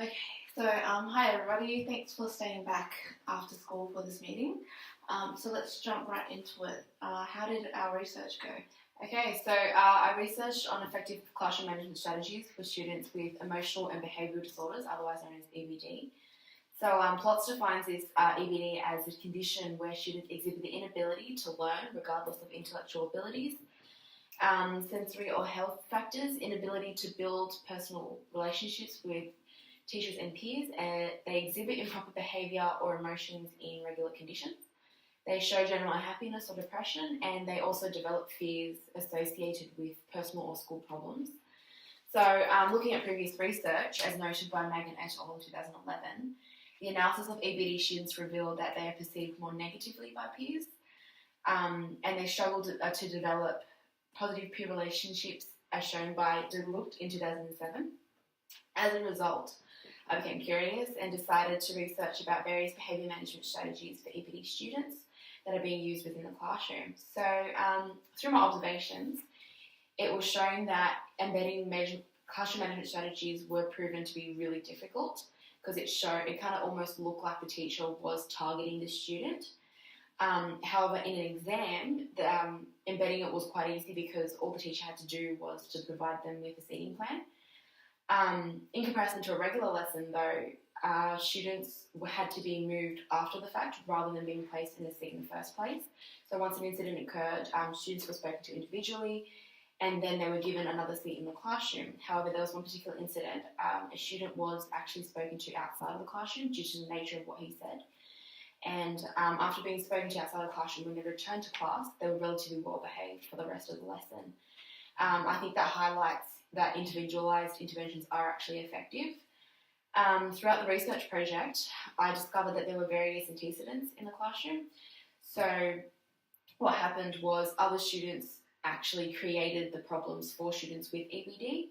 Okay, so hi everybody, thanks for staying back after school for this meeting. So let's jump right into it. How did our research go? Okay, so I researched on effective classroom management strategies for students with emotional and behavioural disorders, otherwise known as EBD. So PLOTS defines this EBD as a condition where students exhibit the inability to learn regardless of intellectual abilities, sensory or health factors, inability to build personal relationships with teachers and peers, they exhibit improper behaviour or emotions in regular conditions. They show general unhappiness or depression, and they also develop fears associated with personal or school problems. So looking at previous research, as noted by Megan et al. In 2011, the analysis of EBD students revealed that they are perceived more negatively by peers, and they struggled to develop positive peer relationships, as shown by Doodle in 2007. As a result, I became curious and decided to research about various behaviour management strategies for EBD students that are being used within the classroom. So through my observations, it was shown that embedding classroom management strategies were proven to be really difficult because it kind of almost looked like the teacher was targeting the student. However, in an exam, embedding it was quite easy because all the teacher had to do was to provide them with a seating plan. In comparison to a regular lesson, though, students had to be moved after the fact rather than being placed in a seat in the first place. So once an incident occurred, students were spoken to individually, and then they were given another seat in the classroom. However, there was one particular incident. A student was actually spoken to outside of the classroom due to the nature of what he said. And after being spoken to outside of the classroom, when they returned to class, they were relatively well behaved for the rest of the lesson. I think that highlights that individualised interventions are actually effective. Throughout the research project, I discovered that there were various antecedents in the classroom. So what happened was other students actually created the problems for students with EBD.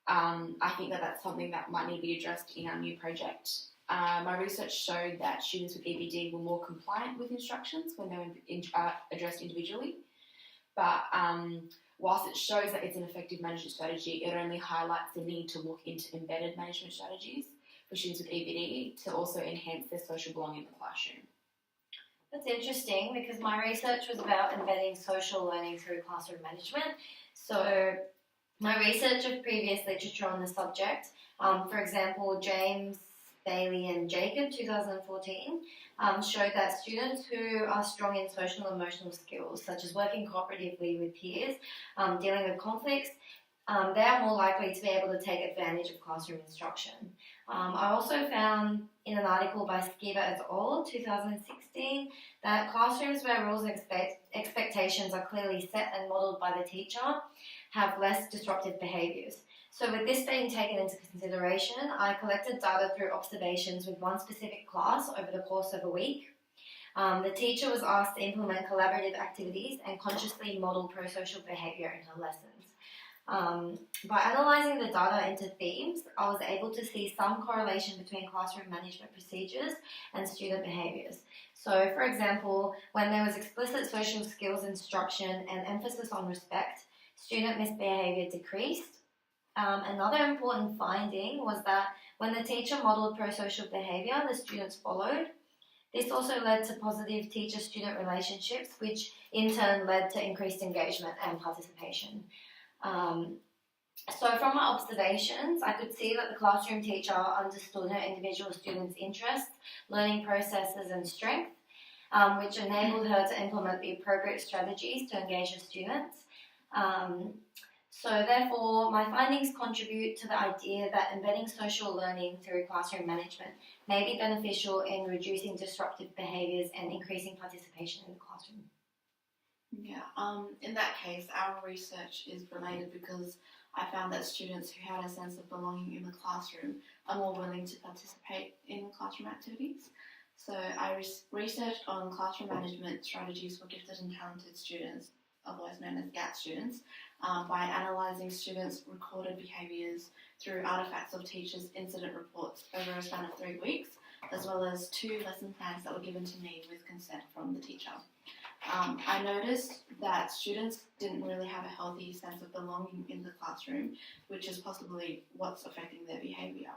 I think that that's something that might need to be addressed in our new project. My research showed that students with EBD were more compliant with instructions when they were addressed individually. But whilst it shows that it's an effective management strategy, it only highlights the need to look into embedded management strategies for students with EBD to also enhance their social belonging in the classroom. That's interesting because my research was about embedding social learning through classroom management. So my research of previous literature on the subject, for example, James, Bailey and Jacob, 2014, showed that students who are strong in social and emotional skills, such as working cooperatively with peers, dealing with conflicts, they are more likely to be able to take advantage of classroom instruction. I also found in an article by Skiba et al. 2016 that classrooms where rules and expectations are clearly set and modelled by the teacher have less disruptive behaviours. So with this being taken into consideration, I collected data through observations with one specific class over the course of a week. The teacher was asked to implement collaborative activities and consciously model pro-social behaviour in her lessons. By analysing the data into themes, I was able to see some correlation between classroom management procedures and student behaviours. So, for example, when there was explicit social skills instruction and emphasis on respect, student misbehaviour decreased. Another important finding was that when the teacher modelled pro-social behaviour, the students followed. This also led to positive teacher-student relationships, which in turn led to increased engagement and participation. So from my observations, I could see that the classroom teacher understood her individual students' interests, learning processes and strength, which enabled her to implement the appropriate strategies to engage her students. So therefore, my findings contribute to the idea that embedding social learning through classroom management may be beneficial in reducing disruptive behaviours and increasing participation in the classroom. Yeah, in that case, our research is related because I found that students who had a sense of belonging in the classroom are more willing to participate in classroom activities. So I researched on classroom management strategies for gifted and talented students, otherwise known as GAT students, by analysing students' recorded behaviours through artefacts of teachers' incident reports over a span of 3 weeks, as well as 2 lesson plans that were given to me with consent from the teacher. I noticed that students didn't really have a healthy sense of belonging in the classroom, which is possibly what's affecting their behaviour.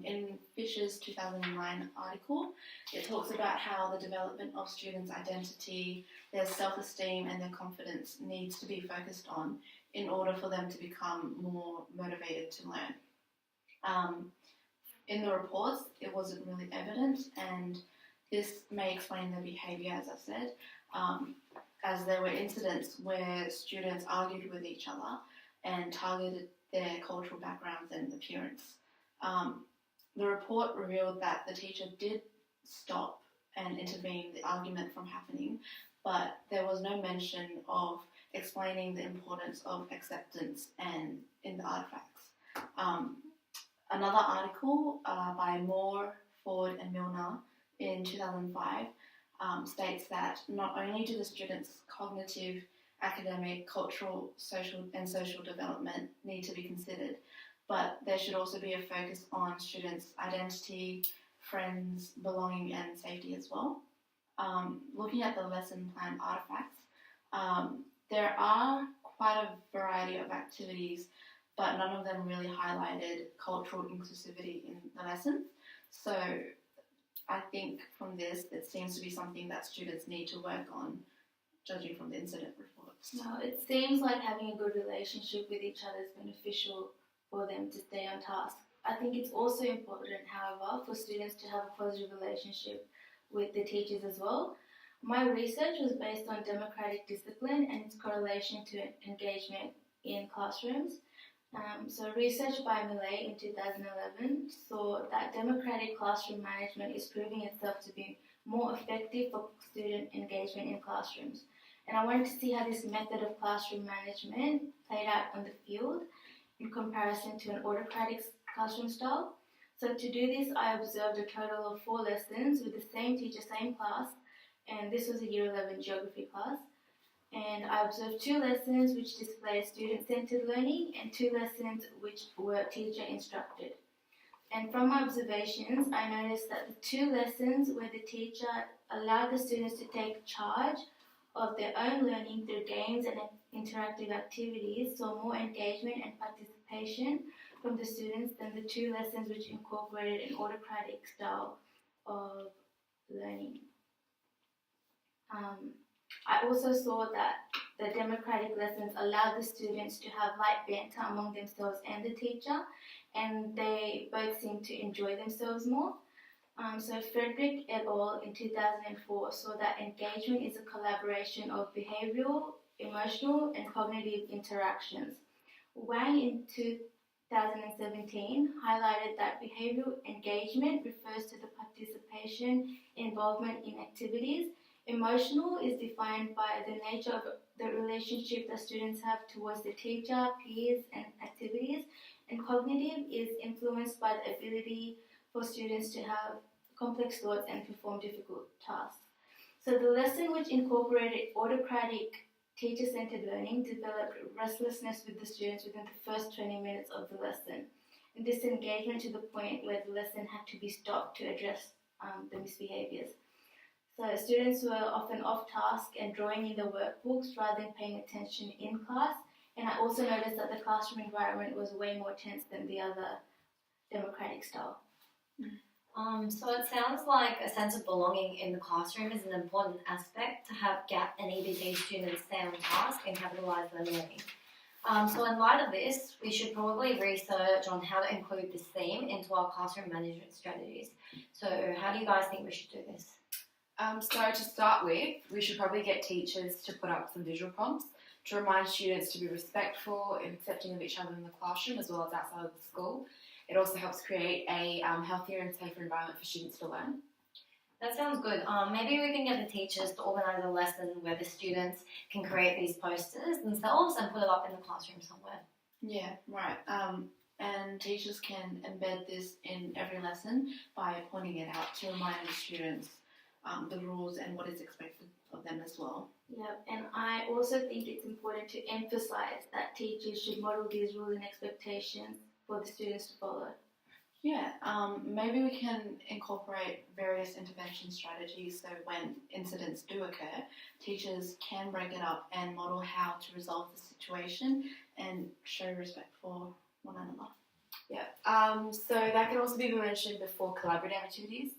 In Fisher's 2009 article, it talks about how the development of students' identity, their self-esteem and their confidence needs to be focused on in order for them to become more motivated to learn. In the reports, it wasn't really evident, and this may explain their behaviour, as I said, as there were incidents where students argued with each other and targeted their cultural backgrounds and appearance. The report revealed that the teacher did stop and intervene the argument from happening, but there was no mention of explaining the importance of acceptance and in the artifacts. Another article by Moore, Ford and Milner in 2005 states that not only do the students' cognitive, academic, cultural, social development need to be considered, but there should also be a focus on students' identity, friends, belonging and safety as well. Looking at the lesson plan artifacts, there are quite a variety of activities, but none of them really highlighted cultural inclusivity in the lesson. So I think from this, it seems to be something that students need to work on, judging from the incident reports. No, it seems like having a good relationship with each other is beneficial for them to stay on task. I think it's also important, however, for students to have a positive relationship with the teachers as well. My research was based on democratic discipline and its correlation to engagement in classrooms. So research by Millay in 2011 saw that democratic classroom management is proving itself to be more effective for student engagement in classrooms. And I wanted to see how this method of classroom management played out on the field in comparison to an autocratic classroom style. So to do this, I observed a total of 4 lessons with the same teacher, same class, and this was a Year 11 geography class. And I observed 2 lessons which displayed student-centered learning and 2 lessons which were teacher-instructed. And from my observations, I noticed that the 2 lessons where the teacher allowed the students to take charge of their own learning through games and interactive activities saw more engagement and participation from the students than the 2 lessons which incorporated an autocratic style of learning. I also saw that the democratic lessons allowed the students to have light banter among themselves and the teacher, and they both seemed to enjoy themselves more. So Frederick et al. In 2004 saw that engagement is a collaboration of behavioural, emotional and cognitive interactions. Wang in 2017 highlighted that behavioural engagement refers to the participation, involvement in activities. Emotional is defined by the nature of the relationship that students have towards the teacher, peers and activities, and cognitive is influenced by the ability for students to have complex thoughts and perform difficult tasks. So the lesson, which incorporated autocratic teacher-centered learning, developed restlessness with the students within the first 20 minutes of the lesson, and disengagement to the point where the lesson had to be stopped to address the misbehaviours. So students were often off task and drawing in the workbooks rather than paying attention in class. And I also noticed that the classroom environment was way more tense than the other democratic style. So it sounds like a sense of belonging in the classroom is an important aspect to have GAP and EBD students stay on task and capitalise their learning. So in light of this, we should probably research on how to include this theme into our classroom management strategies. So how do you guys think we should do this? So to start with, we should probably get teachers to put up some visual prompts to remind students to be respectful and accepting of each other in the classroom as well as outside of the school. It also helps create a healthier and safer environment for students to learn. That sounds good. Maybe we can get the teachers to organise a lesson where the students can create these posters themselves and put it up in the classroom somewhere. Yeah, right. And teachers can embed this in every lesson by pointing it out to remind the students the rules and what is expected of them as well. Yeah, and I also think it's important to emphasise that teachers should model these rules and expectations for the students to follow. Yeah, maybe we can incorporate various intervention strategies so when incidents do occur, teachers can break it up and model how to resolve the situation and show respect for one another. Yeah. So that can also be mentioned before collaborative activities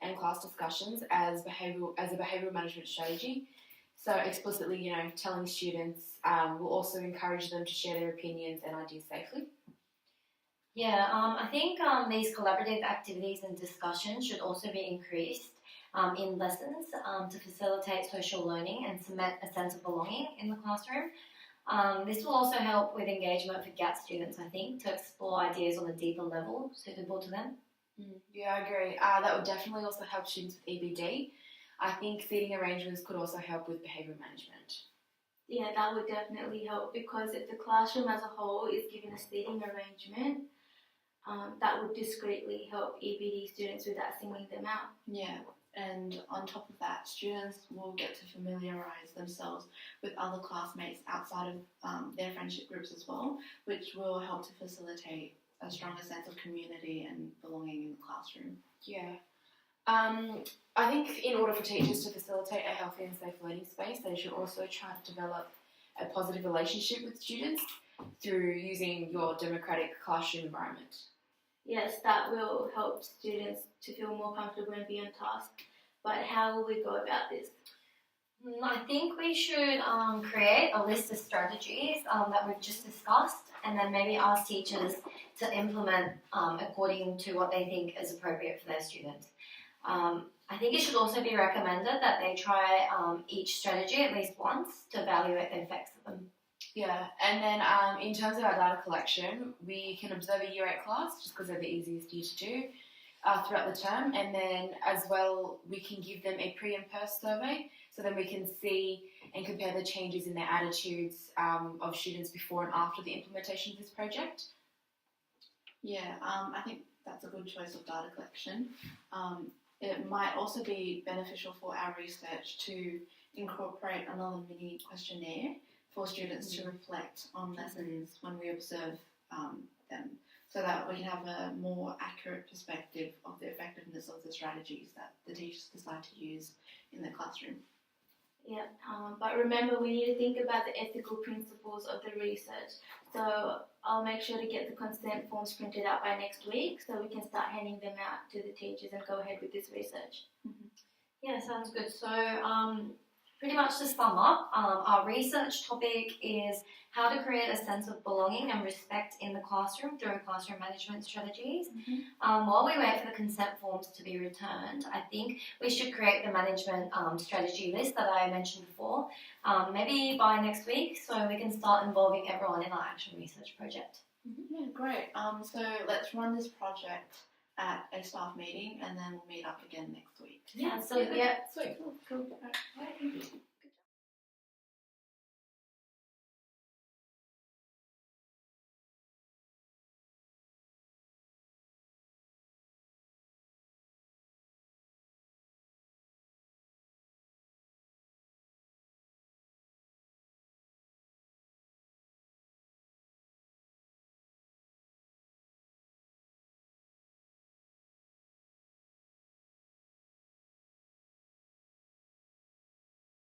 and class discussions as a behavioural management strategy. So explicitly, telling students will also encourage them to share their opinions and ideas safely. Yeah, I think these collaborative activities and discussions should also be increased in lessons to facilitate social learning and cement a sense of belonging in the classroom. This will also help with engagement for GAT students, I think, to explore ideas on a deeper level suitable to them. Yeah, I agree. That would definitely also help students with EBD. I think seating arrangements could also help with behaviour management. Yeah, that would definitely help, because if the classroom as a whole is given a seating arrangement, that would discreetly help EBD students without singling them out. Yeah, and on top of that, students will get to familiarise themselves with other classmates outside of their friendship groups as well, which will help to facilitate a stronger sense of community and belonging in the classroom. Yeah. I think in order for teachers to facilitate a healthy and safe learning space, they should also try to develop a positive relationship with students through using your democratic classroom environment. Yes, that will help students to feel more comfortable and be on task. But how will we go about this? I think we should create a list of strategies that we've just discussed, and then maybe ask teachers to implement according to what they think is appropriate for their students. I think it should also be recommended that they try each strategy at least once to evaluate the effects of them. Yeah, and then in terms of our data collection, we can observe a Year 8 class just because they're the easiest year to do throughout the term, and then as well we can give them a pre and post survey, so then we can see and compare the changes in their attitudes of students before and after the implementation of this project. Yeah, I think that's a good choice of data collection. It might also be beneficial for our research to incorporate another mini questionnaire for students to reflect on lessons when we observe them, so that we can have a more accurate perspective of the effectiveness of the strategies that the teachers decide to use in the classroom. Yeah, but remember, we need to think about the ethical principles of the research. So I'll make sure to get the consent forms printed out by next week, so we can start handing them out to the teachers and go ahead with this research. Yeah, sounds good. So pretty much to sum up, our research topic is how to create a sense of belonging and respect in the classroom through classroom management strategies. While we wait for the consent forms to be returned, I think we should create the management strategy list that I mentioned before, maybe by next week, so we can start involving everyone in our action research project. Yeah, great. So let's run this project at a staff meeting, and then we'll meet up again next week. Yeah, so Yeah. Sweet. Cool. All right. Thank you.